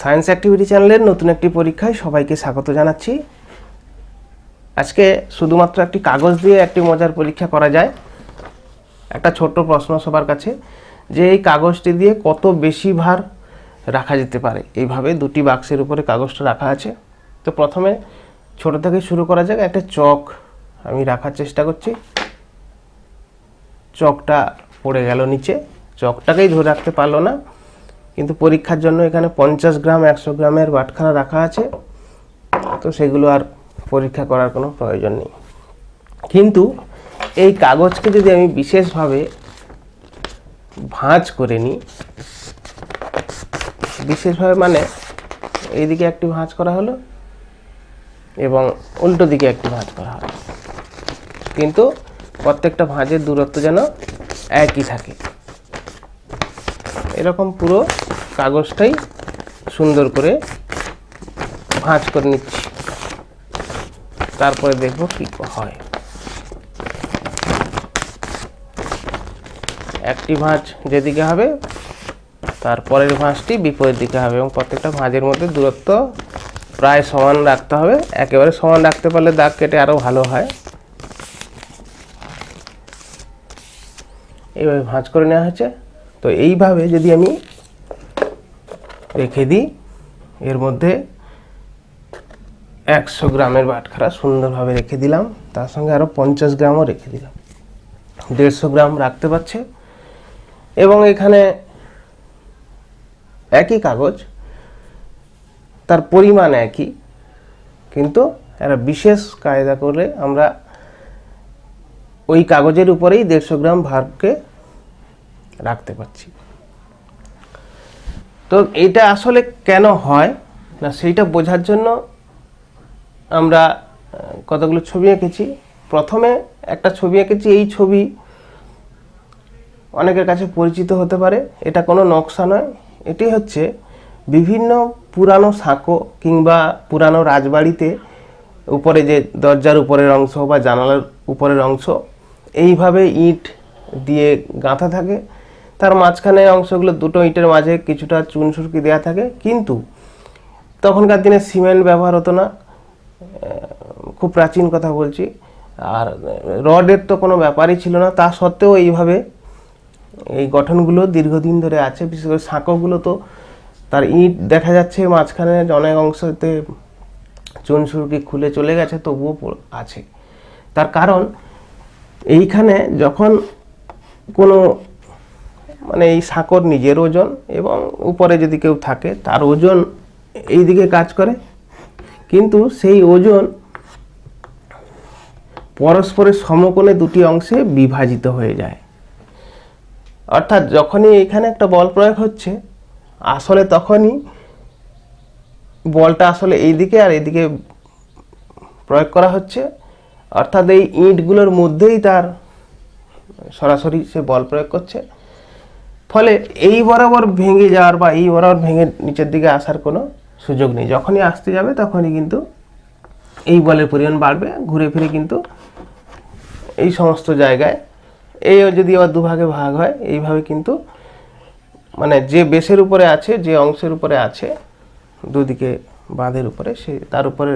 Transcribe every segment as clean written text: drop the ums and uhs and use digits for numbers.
Science activity চ্যানেলের নতুন একটি পরীক্ষায় সবাইকে স্বাগত জানাচ্ছি। আজকে শুধুমাত্র একটি কাগজ দিয়ে একটি মজার পরীক্ষা করা যায়। একটা ছোট্ট প্রশ্ন সবার কাছে, যে এই কাগজটি দিয়ে কত বেশি ভার রাখা যেতে পারে। এইভাবে দুটি বাক্সের উপরে কাগজটা রাখা আছে। তো প্রথমে ছোট থেকে শুরু করা যাক। একটা চক আমি রাখার চেষ্টা করছি, চকটা পড়ে গেল নিচে, চকটাকেই ধরে রাখতে পারলো না। কিন্তু পরীক্ষার জন্য এখানে 50 গ্রাম 100 গ্রামের বাটখারা রাখা আছে, তো সেগুলো আর পরীক্ষা করার কোনো প্রয়োজন নেই। কিন্তু এই কাগজকে যদি আমি বিশেষভাবে ভাঁজ করে নিই, বিশেষভাবে মানে এইদিকে একটি ভাঁজ করা হলো এবং উল্টো দিকে একটি ভাঁজ করা হলো, কিন্তু প্রত্যেকটা ভাঁজের দূরত্ব যেন একই থাকে। এরকম পুরো কাগজটাই সুন্দর করে ভাঁজ করে নিচ্ছি, তারপরে দেখব কি হয়। একটি ভাঁজ যেদিকে হবে তারপরের ভাঁজটি বিপরীত দিকে হবে এবং প্রত্যেকটা ভাঁজের মধ্যে দূরত্ব প্রায় সমান রাখতে হবে। একেবারে সমান রাখতে পারলে দাগ কেটে আরও ভালো হয়। এইভাবে ভাঁজ করে নেওয়া হয়েছে। তো এইভাবে যদি আমি রেখে দিই, এর মধ্যে 100 গ্রামের বাটখারা সুন্দরভাবে রেখে দিলাম, তার সঙ্গে আরও 50 গ্রামও রেখে দিলাম, 150 গ্রাম রাখতে পারছে। এবং এখানে একই কাগজ, তার পরিমাণ একই, কিন্তু একটা বিশেষ কায়দা করে আমরা ওই কাগজের উপরেই 150 গ্রাম ভারকে রাখতে পারছি। তো এটা আসলে কেন হয় না, সেইটা বোঝার জন্য আমরা কতগুলো ছবি এঁকেছি। প্রথমে একটা ছবি এঁকেছি, এই ছবি অনেকের কাছে পরিচিত হতে পারে। এটা কোনো নকশা নয়, এটি হচ্ছে বিভিন্ন পুরানো সাঁকো কিংবা পুরানো রাজবাড়িতে উপরে যে দরজার উপরের অংশ বা জানালার উপরের অংশ এইভাবে ইট দিয়ে গাঁথা থাকে, তার মাঝখানে অংশগুলো দুটো ইটের মাঝে কিছুটা চুন সুরকি দেওয়া থাকে। কিন্তু তখনকার দিনে সিমেন্ট ব্যবহার হতো না, খুব প্রাচীন কথা বলছি, আর রডের তো কোনো ব্যাপারই ছিল না। তা সত্ত্বেও এইভাবে এই গঠনগুলো দীর্ঘদিন ধরে আছে। বিশেষ করে সাঁকোগুলো তো তার ইট দেখা যাচ্ছে মাঝখানে অনেক অংশতে চুন সুরকি খুলে চলে গেছে, তবুও আছে। তার কারণ এইখানে যখন কোনো মানে এই সাঁকোর নিজের ওজন এবং উপরে যদি কেউ থাকে তার ওজন এই দিকে কাজ করে, কিন্তু সেই ওজন পরস্পরের সমকোণে দুটি অংশে বিভাজিত হয়ে যায়। অর্থাৎ যখনই এখানে একটা বল প্রয়োগ হচ্ছে, আসলে তখনই বলটা আসলে এই দিকে আর এইদিকে প্রয়োগ করা হচ্ছে। অর্থাৎ এই ইঁটগুলোর মধ্যেই তার সরাসরি সে বল প্রয়োগ করছে। ফলে এই বরাবর ভেঙে যাওয়ার বা এই বরাবর ভেঙে নিচের দিকে আসার কোনো সুযোগ নেই। যখনই আসতে যাবে তখনই কিন্তু এই বলের পরিমাণ বাড়বে, ঘুরে ফিরে কিন্তু এই সমস্ত জায়গায় এই যদি আবার দুভাগে ভাগ হয়, এইভাবে কিন্তু মানে যে বেসের উপরে আছে, যে অংশের উপরে আছে দুদিকে বাঁধের উপরে, সে তার উপরে,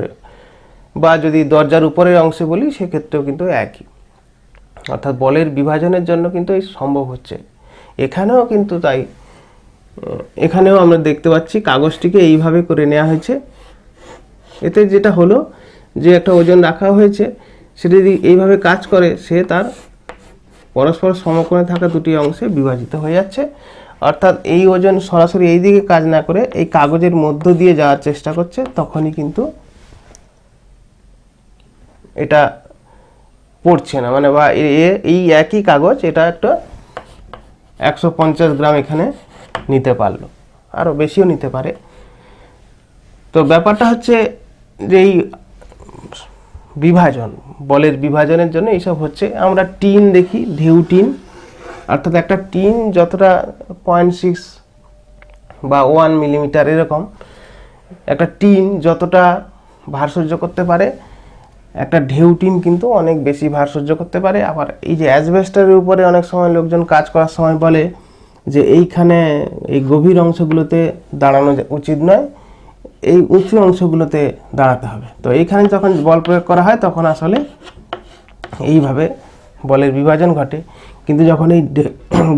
বা যদি দরজার উপরের অংশে বলি সেক্ষেত্রেও কিন্তু একই। অর্থাৎ বলের বিভাজনের জন্য কিন্তু এই সম্ভব হচ্ছে। এখানেও কিন্তু তাই, এখানেও আমরা দেখতে পাচ্ছি কাগজটিকে এইভাবে করে নেওয়া হয়েছে। এতে যেটা হলো যে একটা ওজন রাখা হয়েছে, সেটা যদি এইভাবে কাজ করে, সে তার পরস্পর সমকোণে থাকা দুটি অংশে বিভাজিত হয়ে যাচ্ছে। অর্থাৎ এই ওজন সরাসরি এই দিকে কাজ না করে এই কাগজের মধ্য দিয়ে যাওয়ার চেষ্টা করছে, তখনই কিন্তু এটা পড়ছে না। মানে বা এই একই কাগজ এটা একটা 150 গ্রাম এখানে নিতে পারলো, আরও বেশিও নিতে পারে। তো ব্যাপারটা হচ্ছে যে এই বিভাজন, বলের বিভাজনের জন্য এইসব হচ্ছে। আমরা টিন দেখি, ঢেউ টিন, অর্থাৎ একটা টিন যতটা 0.6 বা 1 মিলিমিটার এরকম একটা টিন যতটা ভার সহ্য করতে পারে, একটা ঢেউ টিন কিন্তু অনেক বেশি ভার সহ্য করতে পারে। আবার এই যে অ্যাসবেস্টারের উপরে অনেক সময় লোকজন কাজ করার সময় বলে যে এইখানে এই গভীর অংশগুলোতে দাঁড়ানো উচিত নয়, এই উঁচু অংশগুলোতে দাঁড়াতে হবে। তো এইখানে যখন বল প্রয়োগ করা হয় তখন আসলে এইভাবে বলের বিভাজন ঘটে। কিন্তু যখন এই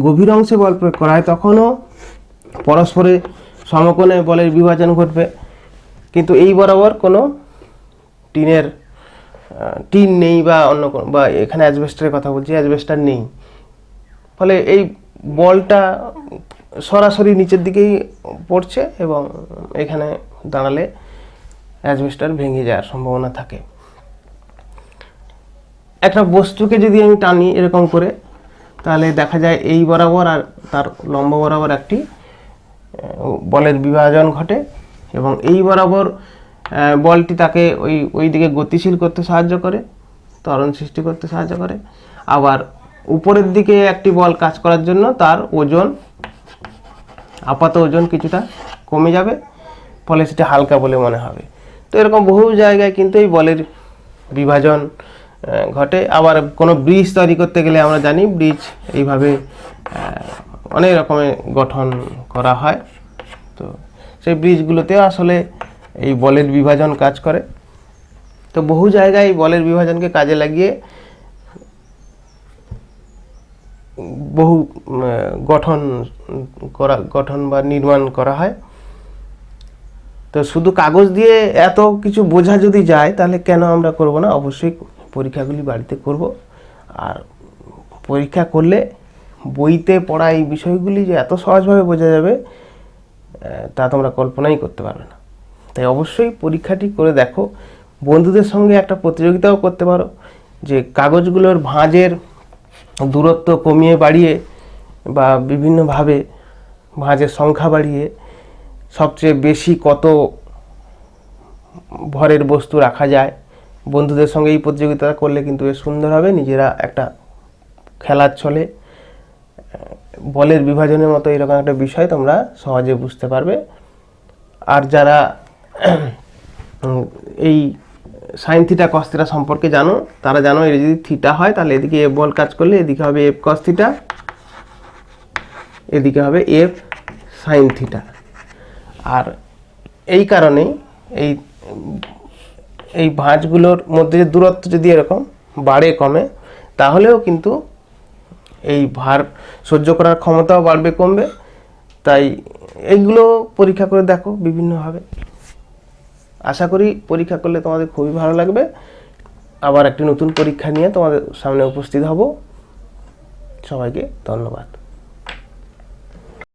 গভীর অংশে বল প্রয়োগ করা হয় তখনও পরস্পরে সমকোণে বলের বিভাজন ঘটবে, কিন্তু এই বরাবর কোনো টিন নেই বা অন্য কোনো, বা এখানে অ্যাজবেস্টারের কথা বলছি, অ্যাজবেস্টার নেই, ফলে এই বলটা সরাসরি নিচের দিকেই পড়ছে এবং এখানে দাঁড়ালে অ্যাজবেস্টার ভেঙে যাওয়ার সম্ভাবনা থাকে। একটা বস্তুকে যদি আমি টানি এরকম করে, তাহলে দেখা যায় এই বরাবর আর তার লম্ব বরাবর একটি বলের বিভাজন ঘটে এবং এই বরাবর বলটি তাকে ওই দিকে গতিশীল করতে সাহায্য করে, ত্বরণ সৃষ্টি করতে সাহায্য করে। আবার উপরের দিকে একটি বল কাজ করার জন্য তার ওজন, আপাত ওজন কিছুটা কমে যাবে, ফলে সেটা হালকা বলে মনে হবে। তো এরকম বহু জায়গায় কিন্তু এই বলের বিভাজন ঘটে। আবার কোনো ব্রিজ তৈরি করতে গেলে আমরা জানি ব্রিজ এইভাবে অনেক রকমের গঠন করা হয়। তো সেই ব্রিজগুলোতেও আসলে এই বলের বিভাজন কাজ করে। তো বহু জায়গায় বলের বিভাজনকে কাজে লাগিয়ে বহু গঠন বা নির্মাণ করা হয়। তো শুধু কাগজ দিয়ে এত কিছু বোঝা যদি যায় তাহলে কেন আমরা করব না? অবশ্যই পরীক্ষাগুলি বাড়িতে করব। আর পরীক্ষা করলে বইতে পড়া এই বিষয়গুলি যে এত সহজভাবে বোঝা যাবে তা তোমরা কল্পনাই করতে পারবে না। তাই অবশ্যই পরীক্ষাটি করে দেখো। বন্ধুদের সঙ্গে একটা প্রতিযোগিতাও করতে পারো যে কাগজগুলোর ভাঁজের দূরত্ব কমিয়ে বাড়িয়ে বা বিভিন্নভাবে ভাঁজের সংখ্যা বাড়িয়ে সবচেয়ে বেশি কত ভরের বস্তু রাখা যায়। বন্ধুদের সঙ্গে এই প্রতিযোগিতা করলে কিন্তু বেশ সুন্দর হবে। নিজেরা একটা খেলার ছলে বলের বিভাজনের মতো এরকম একটা বিষয় তোমরা সহজে বুঝতে পারবে। আর যারা এই সাইন থিটা কস থিটা সম্পর্কে জানো, তারা জানো এর যদি থিটা হয় তাহলে এদিকে এফ বল কাজ করলে এদিকে হবে এফ কস থিটা, এদিকে হবে এফ সাইন থিটা। আর এই কারণেই এই ভাঁজগুলোর মধ্যে যে দূরত্ব যদি এরকম বাড়ে কমে, তাহলেও কিন্তু এই ভার সহ্য করার ক্ষমতাও বাড়বে কমবে। তাই এইগুলো পরীক্ষা করে দেখো বিভিন্নভাবে। আশা করি পরীক্ষা করলে তোমাদের খুবই ভালো লাগবে। আবার একটি নতুন পরীক্ষা নিয়ে তোমাদের সামনে উপস্থিত হব। সবাইকে ধন্যবাদ।